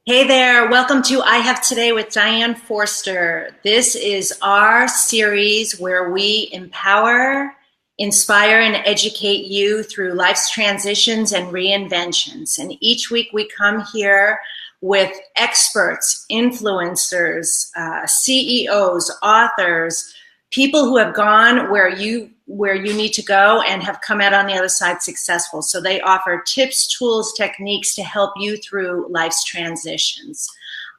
Hey there, welcome to I Have Today with Diane Forster. This is our series where we empower, inspire, and educate you through life's transitions and reinventions. And each week we come here with experts, influencers, CEOs, authors, people who have gone where you need to go and have come out on the other side successful. So they offer tips, tools, techniques to help you through life's transitions.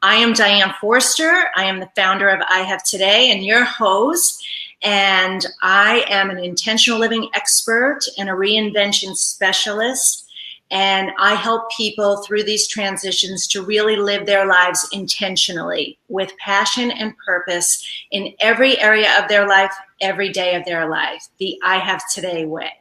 I am Diane Forster. I am the founder of I Have Today and your host. And I am an intentional living expert and a reinvention specialist. And I help people through these transitions to really live their lives intentionally with passion and purpose in every area of their life, every day of their life, the I Have Today way.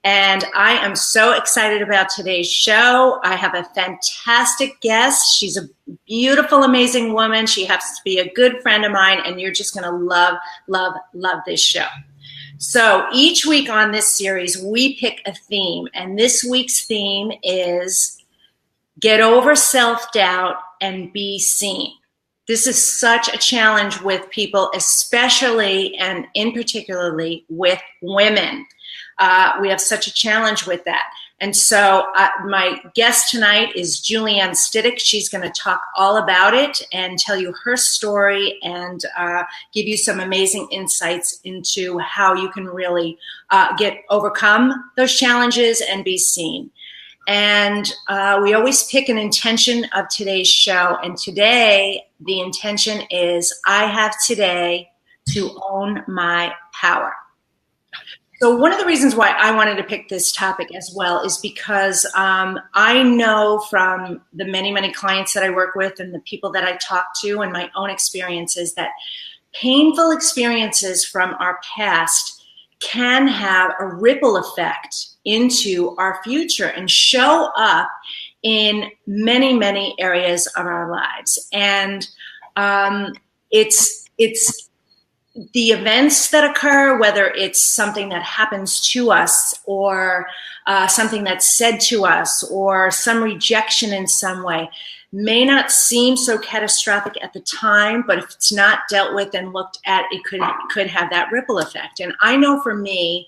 And I am so excited about today's show. I have a fantastic guest. She's a beautiful, amazing woman. She happens to be a good friend of mine, and you're just going to love, love, love this show. So each week on this series, we pick a theme, and this week's theme is get over self-doubt and be seen. This is such a challenge with people, especially and in particularly with women. We have such a challenge with that. And so my guest tonight is JuliAnn Stitick. She's going to talk all about it and tell you her story and give you some amazing insights into how you can really overcome those challenges and be seen. And we always pick an intention of today's show. And today, the intention is I have today to own my power. So one of the reasons why I wanted to pick this topic as well is because I know from the many, many clients that I work with and the people that I talk to and my own experiences that painful experiences from our past can have a ripple effect into our future and show up in many, many areas of our lives. And it's the events that occur, whether it's something that happens to us or something that's said to us or some rejection in some way, may not seem so catastrophic at the time, but if it's not dealt with and looked at, it could have that ripple effect. And I know for me,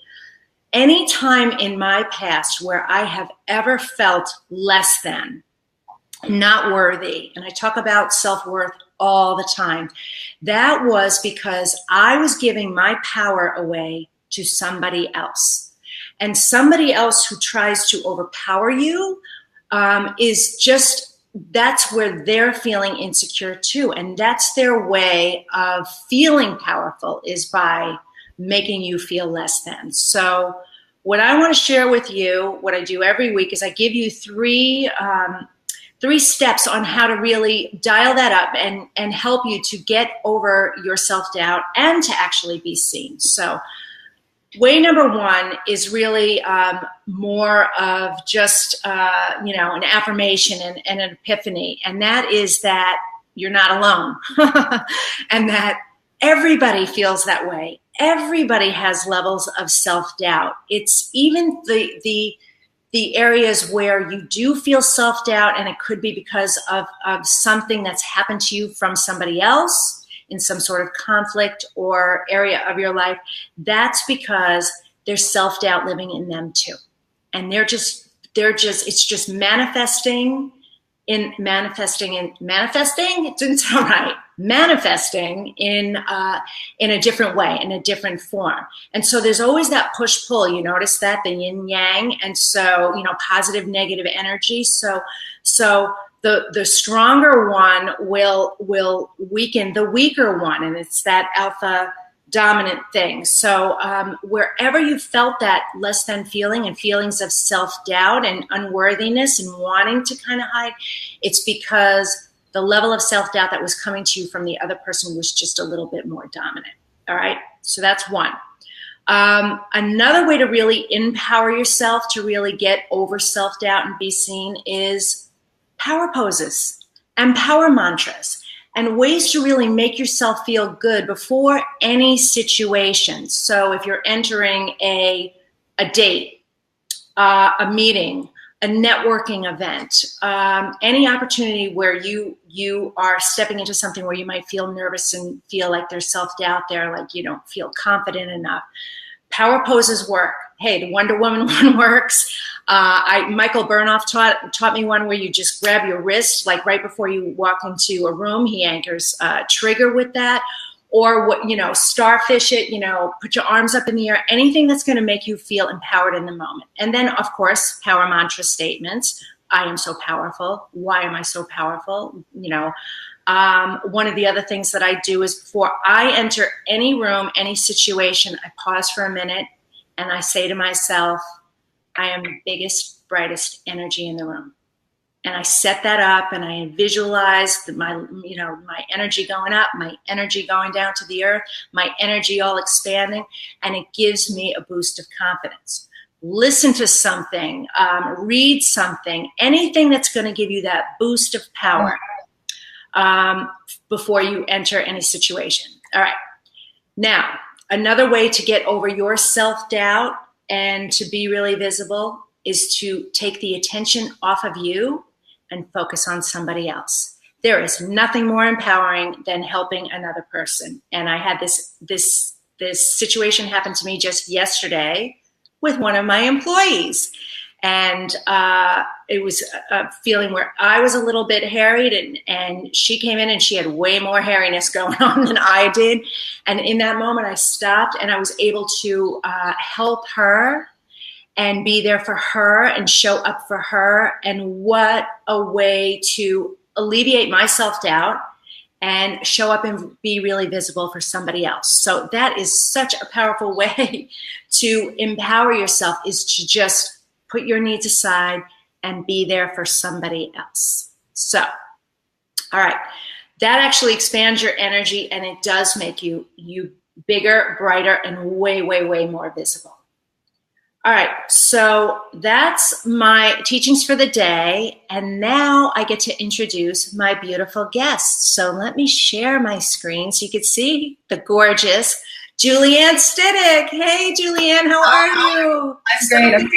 any time in my past where I have ever felt less than, not worthy, and I talk about self-worth all the time, that was because I was giving my power away to somebody else. And somebody else who tries to overpower you that's where they're feeling insecure too. And that's their way of feeling powerful, is by making you feel less than. So what I want to share with you, what I do every week, is I give you three steps on how to really dial that up and help you to get over your self-doubt and to actually be seen. So way number one is really more of just, an affirmation and an epiphany. And that is that you're not alone and that everybody feels that way. Everybody has levels of self-doubt. It's even the areas where you do feel self-doubt, and it could be because of something that's happened to you from somebody else in some sort of conflict or area of your life. That's because there's self-doubt living in them too. And it's just manifesting. It didn't sound right. Manifesting in a different way, in a different form. And so there's always that push-pull. You notice that, the yin-yang, and so, positive, negative energy. So the stronger one will weaken the weaker one, and it's that alpha dominant thing. So wherever you felt that less than feeling and feelings of self-doubt and unworthiness and wanting to kind of hide, it's because the level of self-doubt that was coming to you from the other person was just a little bit more dominant. All right, so that's one. Another way to really empower yourself to really get over self-doubt and be seen is power poses and power mantras and ways to really make yourself feel good before any situation. So if you're entering a date, a meeting, a networking event, any opportunity where you are stepping into something where you might feel nervous and feel like there's self-doubt there, like you don't feel confident enough. Power poses work. Hey, the Wonder Woman one works. Michael Bernoff taught me one where you just grab your wrist, like right before you walk into a room. He anchors trigger with that. Or what, starfish it, put your arms up in the air, anything that's going to make you feel empowered in the moment. And then, of course, power mantra statements. I am so powerful. Why am I so powerful? One of the other things that I do is before I enter any room, any situation, I pause for a minute and I say to myself, I am the biggest, brightest energy in the room. And I set that up and I visualize my energy going up, my energy going down to the earth, my energy all expanding, and it gives me a boost of confidence. Listen to something, read something, anything that's going to give you that boost of power before you enter any situation. All right. Now, another way to get over your self-doubt and to be really visible is to take the attention off of you and focus on somebody else. There is nothing more empowering than helping another person. And I had this situation happen to me just yesterday with one of my employees. And it was a feeling where I was a little bit harried and she came in and she had way more hairiness going on than I did. And in that moment, I stopped and I was able to help her and be there for her and show up for her. And what a way to alleviate my self-doubt and show up and be really visible for somebody else. So that is such a powerful way to empower yourself, is to just put your needs aside and be there for somebody else. So, all right, that actually expands your energy and it does make you bigger, brighter, and way, way, way more visible. All right, so that's my teachings for the day. And now I get to introduce my beautiful guests. So let me share my screen so you can see the gorgeous JuliAnn Stitick. Hey, JuliAnn, how are you? I'm great.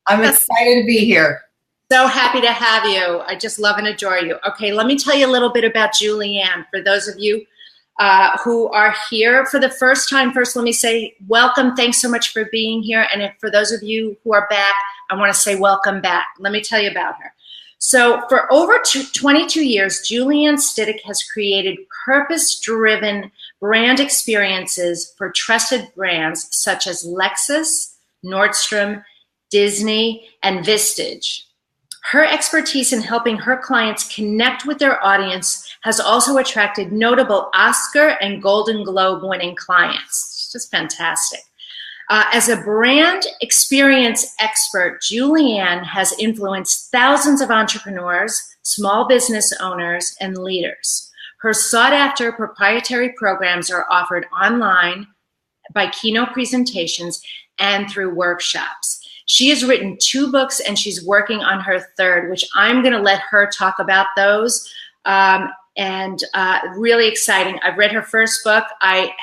I'm excited to be here. So happy to have you. I just love and adore you. Okay, let me tell you a little bit about JuliAnn. For those of you who are here for the first time, first let me say welcome. Thanks so much for being here. And for those of you who are back, I want to say welcome back. Let me tell you about her. So for over 22 years, JuliAnn Stitick has created purpose-driven brand experiences for trusted brands such as Lexus, Nordstrom, Disney, and Vistage. Her expertise in helping her clients connect with their audience has also attracted notable Oscar and Golden Globe winning clients. It's just fantastic. As a brand experience expert, JuliAnn has influenced thousands of entrepreneurs, small business owners, and leaders. Her sought-after proprietary programs are offered online by keynote presentations and through workshops. She has written 2 books and she's working on her 3rd, which I'm going to let her talk about those. Really exciting. I've read her first book. I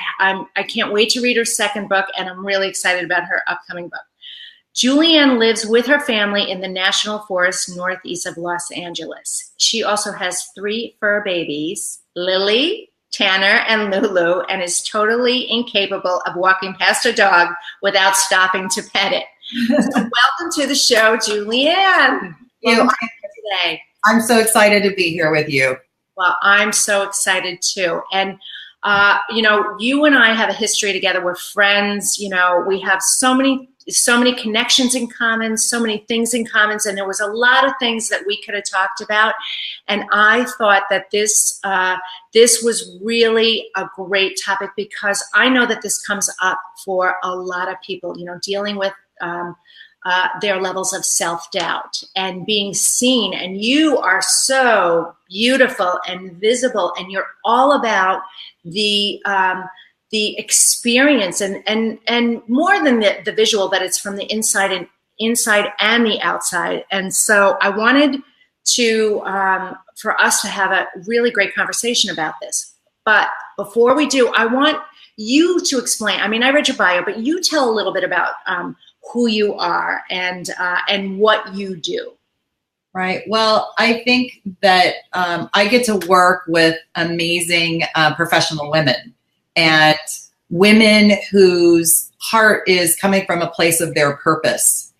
can't wait to read her 2nd book, and I'm really excited about her upcoming book. JuliAnn lives with her family in the National Forest northeast of Los Angeles. She also has 3 fur babies, Lily, Tanner, and Lulu, and is totally incapable of walking past a dog without stopping to pet it. So welcome to the show, JuliAnn. Today. I'm so excited to be here with you. Well, I'm so excited too. And, you and I have a history together. We're friends. We have so many connections in common, so many things in common. And there was a lot of things that we could have talked about. And I thought that this was really a great topic because I know that this comes up for a lot of people, dealing with their levels of self-doubt and being seen. And you are so beautiful and visible, and you're all about the experience and more than the visual, but it's from the inside and the outside. And so I wanted to for us to have a really great conversation about this. But before we do, I want you to explain. I mean, I read your bio, but you tell a little bit about who you are and what you do. Right. Well, I think that I get to work with amazing professional women and women whose heart is coming from a place of their purpose.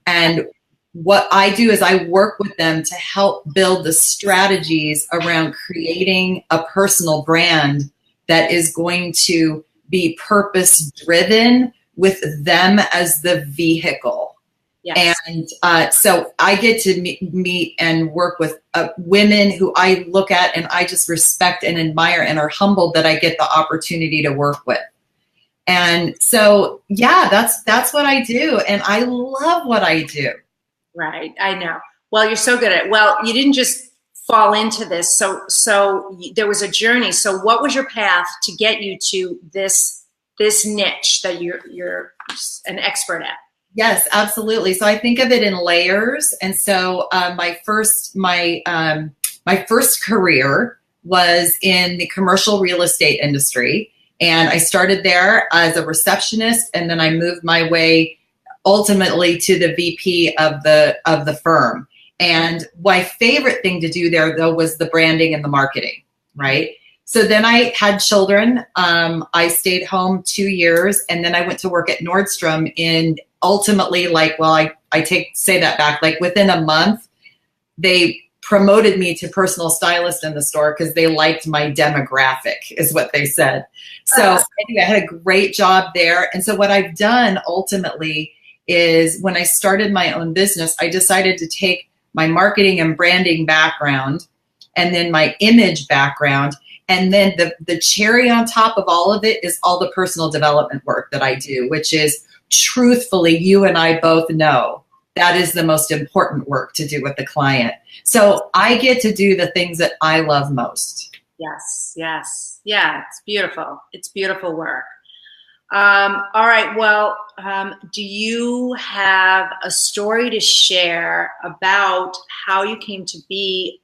And what I do is I work with them to help build the strategies around creating a personal brand that is going to be purpose driven with them as the vehicle. Yes. And so I get to meet and work with women who I look at and I just respect and admire and are humbled that I get the opportunity to work with. And so, yeah, that's what I do. And I love what I do. Right. I know. Well, you're so good at it. Well, you didn't just fall into this. So there was a journey. So what was your path to get you to this niche that you're an expert at? Yes, absolutely. So I think of it in layers. And so my first career was in the commercial real estate industry. And I started there as a receptionist, and then I moved my way ultimately to the VP of the firm. And my favorite thing to do there, though, was the branding and the marketing, right? So then I had children. I stayed home 2 years, and then I went to work at Nordstrom in ultimately, say that back, like within a month, they promoted me to personal stylist in the store because they liked my demographic, is what they said. So anyway, I had a great job there. And so what I've done ultimately is when I started my own business, I decided to take my marketing and branding background and then my image background. And then the cherry on top of all of it is all the personal development work that I do, which is truthfully, you and I both know that is the most important work to do with the client. So I get to do the things that I love most. Yes, yes. Yeah, it's beautiful. It's beautiful work. All right. Well, do you have a story to share about how you came to be,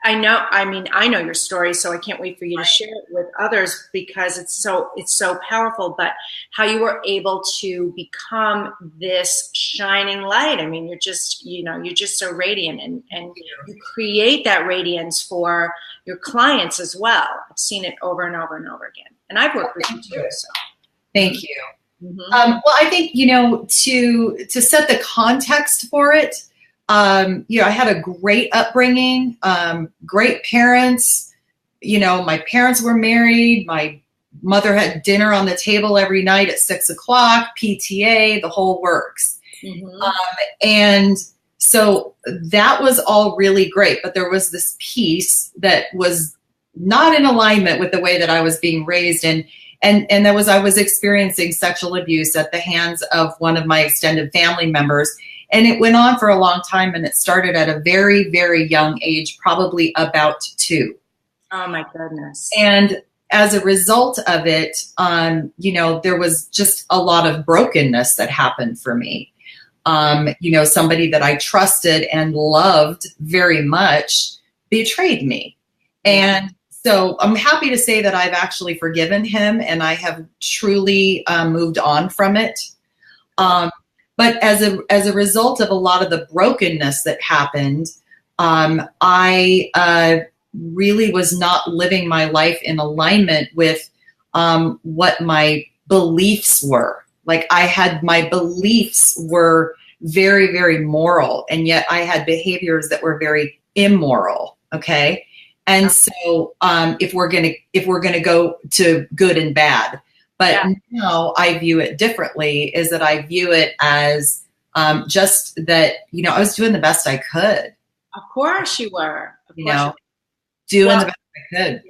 I know your story, so I can't wait for you to share it with others because it's so powerful, but how you were able to become this shining light. I mean, you're just so radiant and you create that radiance for your clients as well. I've seen it over and over and over again. And I've worked with you too. So thank you. Mm-hmm. Well, I think, to set the context for it, I had a great upbringing, great parents. My parents were married. My mother had dinner on the table every night at 6 o'clock, PTA, the whole works. Mm-hmm. And so that was all really great. But there was this piece that was not in alignment with the way that I was being raised. And that was I was experiencing sexual abuse at the hands of one of my extended family members. And it went on for a long time, and it started at a very, very young age, probably about 2. Oh my goodness. And as a result of it, there was just a lot of brokenness that happened for me. Somebody that I trusted and loved very much betrayed me. And so I'm happy to say that I've actually forgiven him, and I have truly moved on from it. But as a result of a lot of the brokenness that happened, I really was not living my life in alignment with what my beliefs were. Like my beliefs were very, very moral, and yet I had behaviors that were very immoral. Okay. And so if we're gonna go to good and bad. But now I view it differently, is that I view it as just that, I was doing the best I could. Of course you were. Doing the best I could.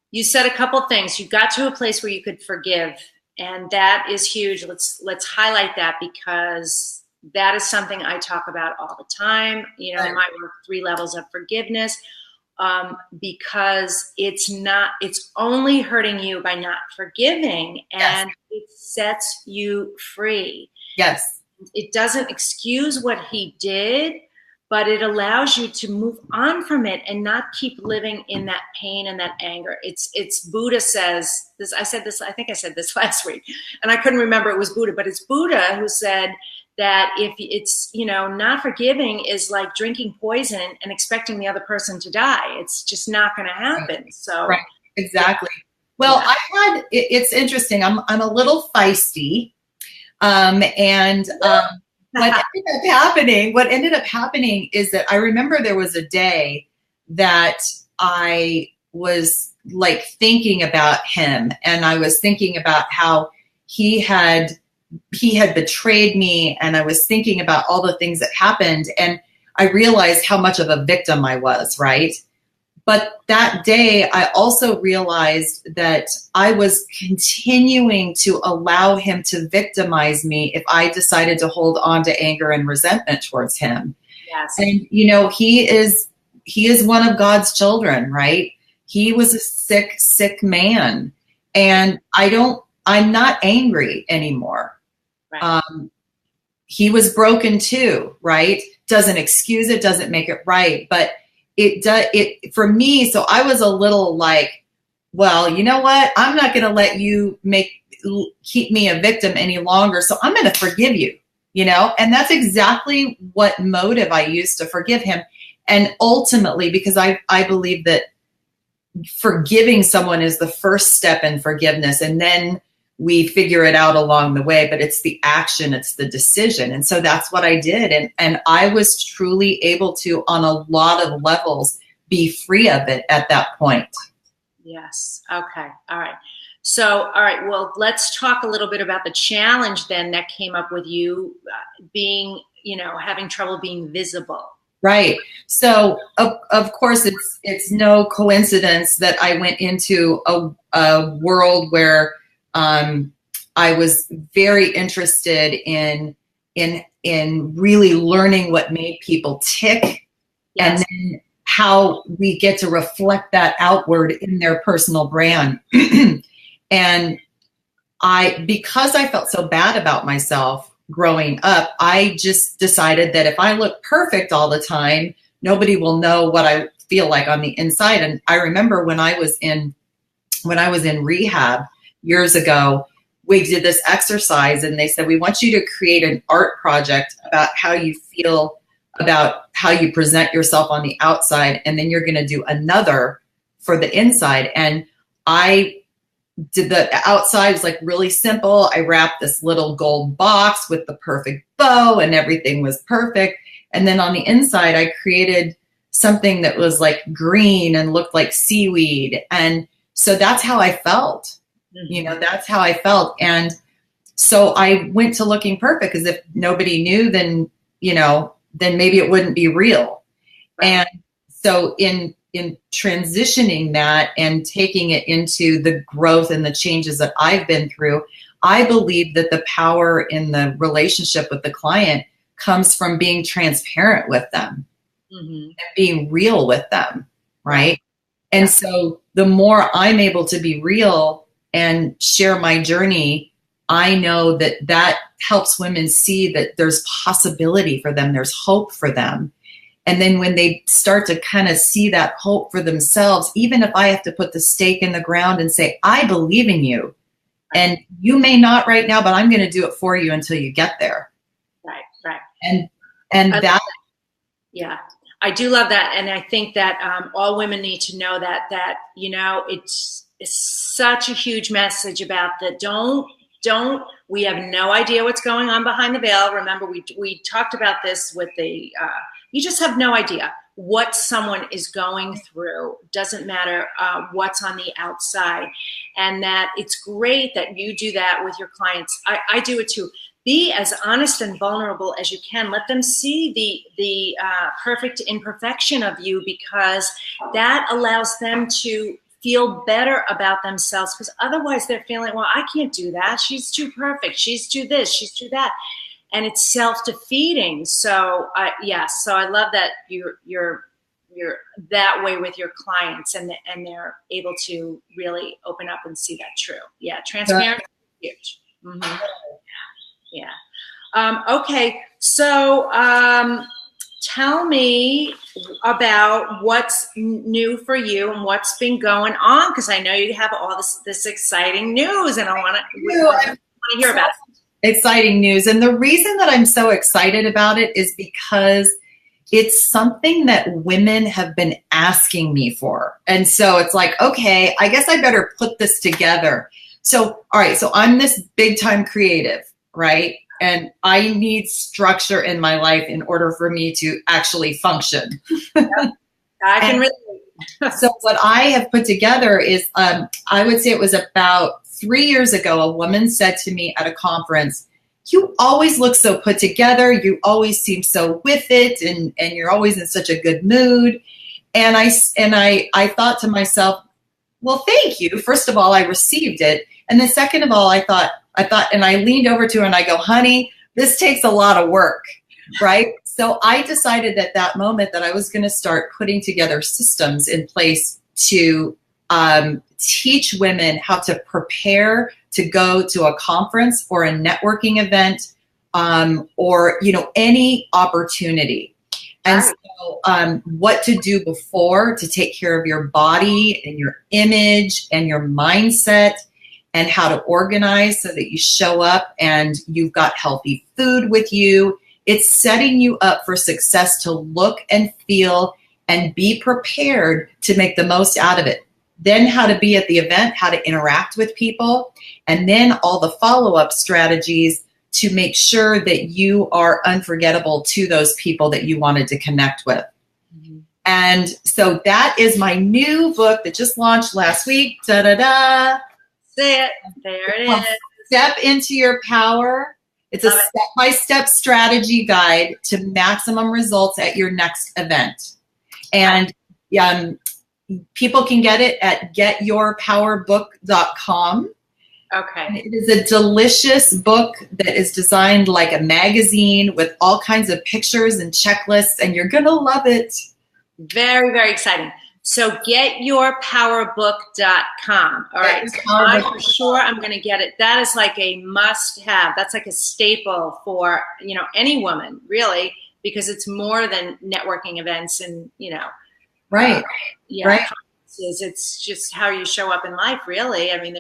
You said a couple things. You got to a place where you could forgive, and that is huge. Let's highlight that, because that is something I talk about all the time. In my work, 3 levels of forgiveness. Because it's only hurting you by not forgiving, and it sets you free. Yes. It doesn't excuse what he did, but it allows you to move on from it and not keep living in that pain and that anger. It's Buddha says this. I think I said this last week, and I couldn't remember it was Buddha, but it's Buddha who said that if it's, not forgiving is like drinking poison and expecting the other person to die. It's just not going to happen. So right, exactly. Well, yeah. It's interesting. I'm a little feisty. What ended up happening is that I remember there was a day that I was like thinking about him, and I was thinking about how he had betrayed me, and I was thinking about all the things that happened, and I realized how much of a victim I was, right? But that day, I also realized that I was continuing to allow him to victimize me if I decided to hold on to anger and resentment towards him. Yes. And, he is one of God's children, right? He was a sick man. And I'm not angry anymore. Right. He was broken too, right? Doesn't excuse it, doesn't make it right. But it for me, so I was a little like, well, you know what? I'm not going to let you keep me a victim any longer. So I'm going to forgive you, and that's exactly what motive I used to forgive him. And ultimately, because I believe that forgiving someone is the first step in forgiveness, and then we figure it out along the way, but it's the action, it's the decision. And so that's what I did. And I was truly able to, on a lot of levels, be free of it at that point. Yes. Okay. All right. So, all right. Well, let's talk a little bit about the challenge then that came up with you being, having trouble being visible. Right. So, of course, it's no coincidence that I went into a world where I was very interested in really learning what made people tick, yes, and then how we get to reflect that outward in their personal brand. And because I felt so bad about myself growing up, I just decided that if I look perfect all the time, nobody will know what I feel like on the inside. And I remember when I was in rehab years ago, we did this exercise and they said, we want you to create an art project about how you feel about how you present yourself on the outside. And then you're going to do another for the inside. And I did the outside was like really simple. I wrapped this little gold box with the perfect bow and everything was perfect. And then on the inside, I created something that was like green and looked like seaweed. And so that's how I felt. That's how I felt. And so I went to looking perfect, because if nobody knew, then maybe it wouldn't be real. Right. And so in transitioning that and taking it into the growth and the changes that I've been through, I believe that the power in the relationship with the client comes from being transparent with them, and being real with them. Right. And so the more I'm able to be real and share my journey, I know that helps women see that there's possibility for them. There's hope for them. And then when they start to kind of see that hope for themselves, even if I have to put the stake in the ground and say, I believe in you, and you may not right now, but I'm going to do it for you until you get there. Right. And that. Yeah. I do love that. And I think that all women need to know that it's such a huge message about that. We have no idea what's going on behind the veil. Remember, we talked about this with you just have no idea what someone is going through. Doesn't matter what's on the outside. And that it's great that you do that with your clients. I do it too. Be as honest and vulnerable as you can. Let them see the perfect imperfection of you, because that allows them to feel better about themselves, because otherwise they're feeling, well, I can't do that. She's too perfect. She's too this. She's too that. And it's self-defeating. So so I love that you're that way with your clients, and they're able to really open up and see that true. Yeah, transparency is huge. Mm-hmm. Yeah. Okay. So tell me about what's new for you and what's been going on, because I know you have all this exciting news, and I want to hear about it. exciting news. And the reason that I'm so excited about it is because it's something that women have been asking me for. And so it's like, okay, I guess I better put this together. So, all right, so I'm this big time creative, right? And I need structure in my life in order for me to actually function. Yep. I can relate. So what I have put together is, I would say it was about 3 years ago, a woman said to me at a conference, you always look so put together. You always seem so with it, and you're always in such a good mood. And I thought to myself, well, thank you. First of all, I received it. And then second of all, I thought, and I leaned over to her and I go, honey, this takes a lot of work, right? So I decided at that moment that I was going to start putting together systems in place to teach women how to prepare to go to a conference or a networking event, or, you know, any opportunity. And so what to do before to take care of your body and your image and your mindset, and how to organize so that you show up and you've got healthy food with you. It's setting you up for success to look and feel and be prepared to make the most out of it. Then how to be at the event, how to interact with people, and then all the follow-up strategies to make sure that you are unforgettable to those people that you wanted to connect with. Mm-hmm. And so that is my new book that just launched last week. Da-da-da. Say it. There it is. Step into your power. It's a step-by-step strategy guide to maximum results at your next event. And people can get it at getyourpowerbook.com. Okay. And it is a delicious book that is designed like a magazine with all kinds of pictures and checklists, and you're going to love it. Very, very exciting. So getyourpowerbook.com. All right. So I'm sure I'm going to get it. That is like a must have. That's like a staple for, you know, any woman really, because it's more than networking events and, you know, right. Right. It's just how you show up in life, really. I mean,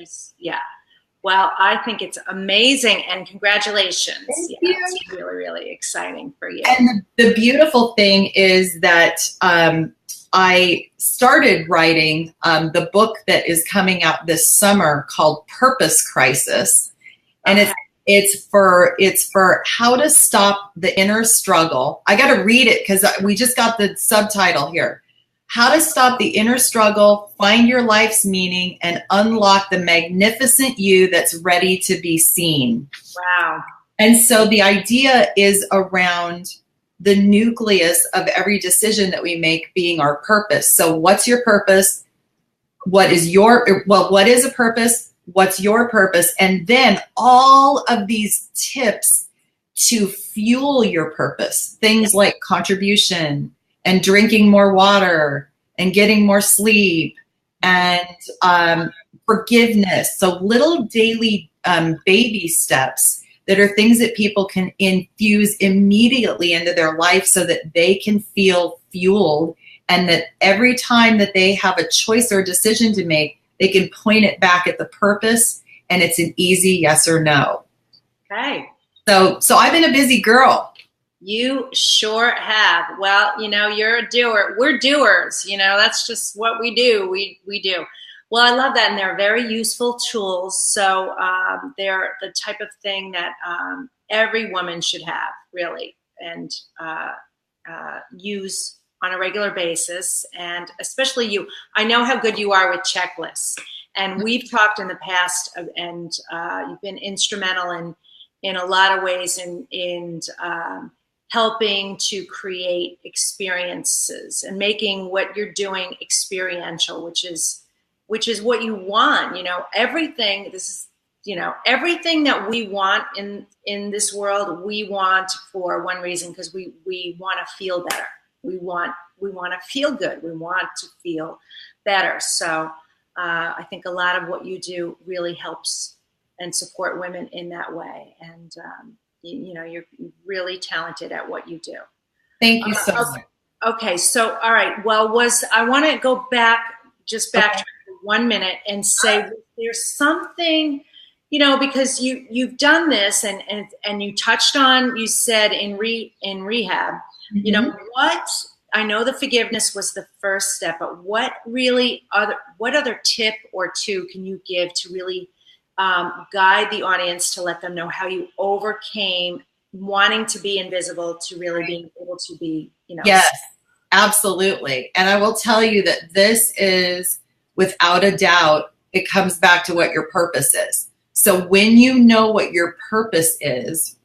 well, I think it's amazing, and congratulations. Thank you. It's really, really exciting for you. And the beautiful thing is that I started writing the book that is coming out this summer called Purpose Crisis. And it's for how to stop the inner struggle. I got to read it because we just got the subtitle here. How to stop the inner struggle, find your life's meaning, and unlock the magnificent you that's ready to be seen. Wow. And so the idea is around the nucleus of every decision that we make being our purpose. So what's your purpose? What is a purpose? What's your purpose? And then all of these tips to fuel your purpose, things like contribution, and drinking more water, and getting more sleep, and forgiveness. So little daily baby steps that are things that people can infuse immediately into their life so that they can feel fueled, and that every time that they have a choice or a decision to make, they can point it back at the purpose, and it's an easy yes or no. Okay. So I've been a busy girl. You sure have. Well, you know, you're a doer. We're doers. You know, that's just what we do. We do. Well, I love that, and they're very useful tools. So they're the type of thing that every woman should have, really, and use on a regular basis, and especially you. I know how good you are with checklists, and we've talked in the past, and you've been instrumental in a lot of ways in helping to create experiences and making what you're doing experiential, which is what you want. You know, everything that we want in this world, we want for one reason, because we want to feel better. We want to feel good. We want to feel better. So I think a lot of what you do really helps and support women in that way. And you know, you're really talented at what you do. Thank you so much. Okay, so all right. Well, I want to go back, just backtrack for 1 minute and say, there's something because you've done this, and you touched on, you said in rehab, Mhm. what, I know the forgiveness was the first step, but what other tip or two can you give to really guide the audience, to let them know how you overcame wanting to be invisible to really being able to be, Yes, absolutely. And I will tell you that this is, without a doubt, it comes back to what your purpose is. So when you know what your purpose is,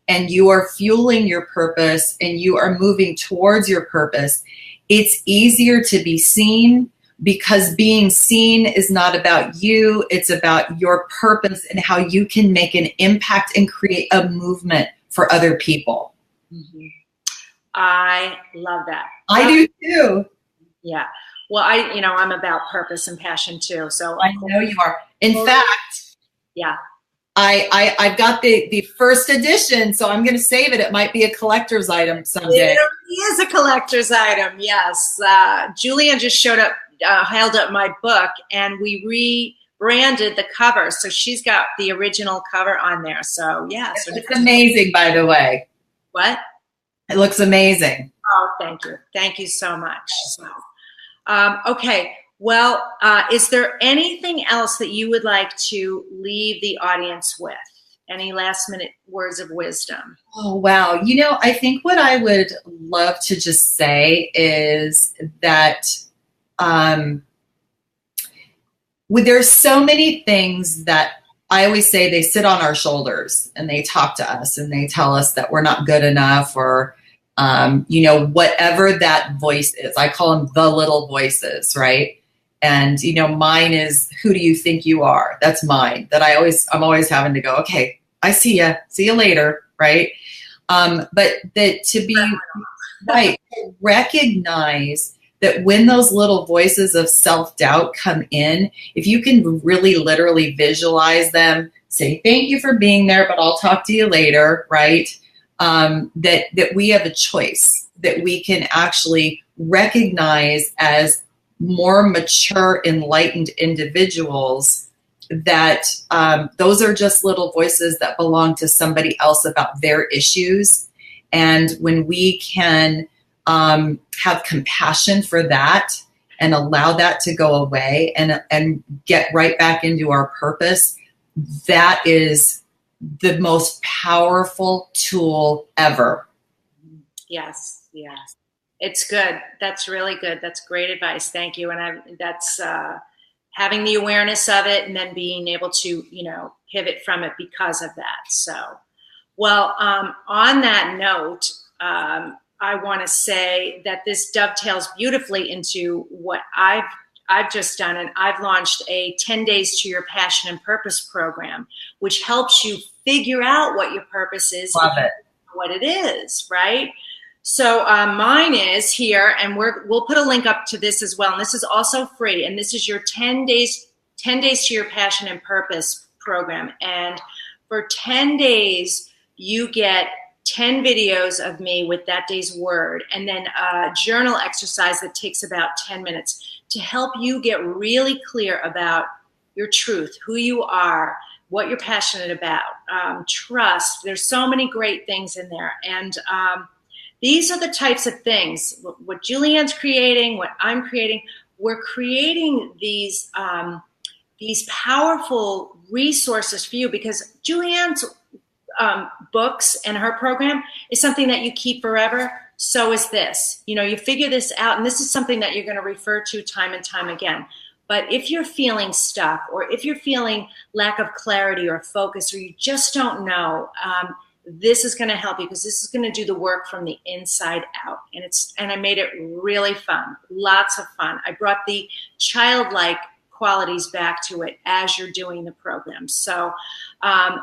and you are fueling your purpose, and you are moving towards your purpose, it's easier to be seen, because being seen is not about you. It's about your purpose and how you can make an impact and create a movement for other people. Mm-hmm. I love that. I do too. Yeah. Well, I'm about purpose and passion too. So I know you are. In fact, yeah, I've got the first edition, so I'm going to save it. It might be a collector's item someday. It is a collector's item. Yes. JuliAnn just held up my book, and we rebranded the cover. So she's got the original cover on there. So yeah. So it's amazing, by the way. What? It looks amazing. Oh, thank you. Thank you so much. So, okay. Well, is there anything else that you would like to leave the audience with? Any last minute words of wisdom? Oh, wow. I think what I would love to just say is that there's so many things that I always say they sit on our shoulders, and they talk to us, and they tell us that we're not good enough, or whatever that voice is. I call them the little voices, right? And, mine is, who do you think you are? That's mine, that I'm always having to go, okay, I see ya. See you later, right? But that to be right, recognize that when those little voices of self-doubt come in, if you can really literally visualize them, say, thank you for being there, but I'll talk to you later, right? That we have a choice, that we can actually recognize as more mature, enlightened individuals, that those are just little voices that belong to somebody else about their issues. And when we can have compassion for that, and allow that to go away, and get right back into our purpose, that is the most powerful tool ever. Yes, yes. It's good. That's really good. That's great advice. Thank you. And that's having the awareness of it, and then being able to, pivot from it because of that. So, well, on that note, I want to say that this dovetails beautifully into what I've just done, and I've launched a 10 Days to Your Passion and Purpose program, which helps you figure out what your purpose is. Love it. What it is, right? So mine is here, and we'll put a link up to this as well. And this is also free. And this is your 10 days to Your Passion and Purpose program. And for 10 days, you get 10 videos of me with that day's word, and then a journal exercise that takes about 10 minutes to help you get really clear about your truth, who you are, what you're passionate about, trust. There's so many great things in there. And these are the types of things, what JuliAnn's creating, what I'm creating. We're creating these powerful resources for you, because JuliAnn's books and her program is something that you keep forever. So is this. You figure this out, and this is something that you're going to refer to time and time again. But if you're feeling stuck, or if you're feeling lack of clarity or focus, or you just don't know, this is going to help you, because this is going to do the work from the inside out. And I made it really fun, lots of fun. I brought the childlike qualities back to it as you're doing the program. So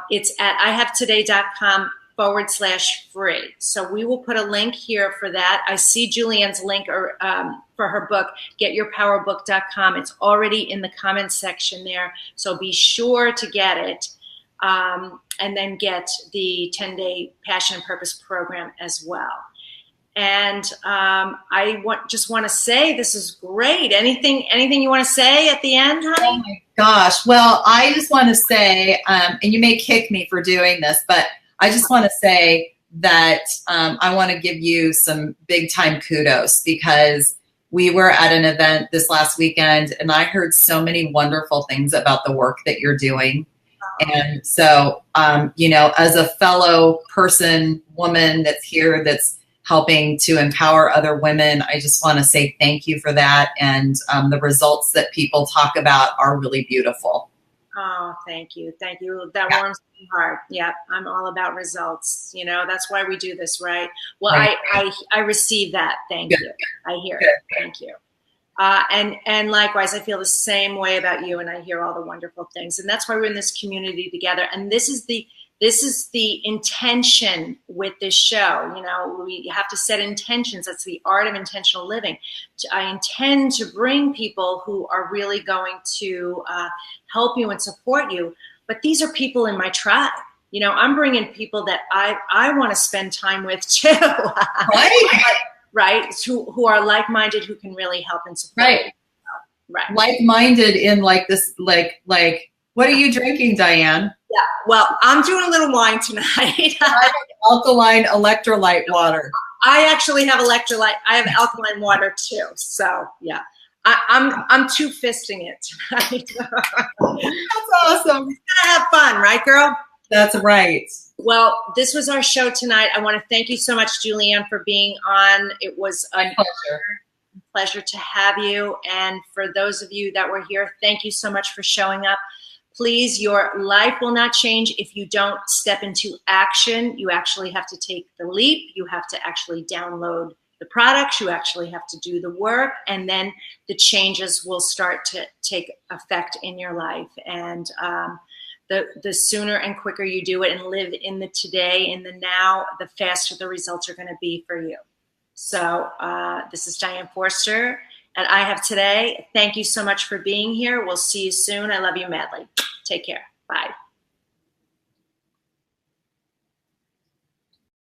it's at ihavetoday.com/free. So we will put a link here for that. I see Juliann's link for her book, getyourpowerbook.com. It's already in the comments section there. So be sure to get it. And then get the 10-day Passion and Purpose program as well. And just want to say this is great. Anything you want to say at the end, honey? Oh my gosh. Well, I just want to say, and you may kick me for doing this, but I just want to say that I want to give you some big time kudos, because we were at an event this last weekend and I heard so many wonderful things about the work that you're doing. And so, as a fellow person, woman that's here, that's helping to empower other women, I just want to say thank you for that. And the results that people talk about are really beautiful. Oh, thank you. Thank you. That warms my heart. Yeah, I'm all about results. That's why we do this, right? Well, right. I receive that. Thank you. I hear it. Thank you. And likewise, I feel the same way about you, and I hear all the wonderful things. And that's why we're in this community together. And this is the intention with this show. We have to set intentions. That's the art of intentional living. I intend to bring people who are really going to help you and support you. But these are people in my tribe. I'm bringing people that I want to spend time with too. Right. Right. Who are like-minded, who can really help and support. Right. You. Right. Like-minded in like this, like, what are you drinking, Diane? Yeah. Well, I'm doing a little wine tonight. Alkaline electrolyte water. I actually have electrolyte. I have alkaline water too. So yeah, I'm two-fisting it tonight. That's awesome. We're gonna have fun, right, girl? That's right. Well, this was our show tonight. I want to thank you so much, JuliAnn, for being on. It was a pleasure to have you. And for those of you that were here, thank you so much for showing up. Please, your life will not change if you don't step into action. You actually have to take the leap. You have to actually download the products. You actually have to do the work. And then the changes will start to take effect in your life. And the sooner and quicker you do it and live in the today, in the now, the faster the results are going to be for you. So this is Diane Forster at I Have Today. Thank you so much for being here. We'll see you soon. I love you madly. Take care. Bye.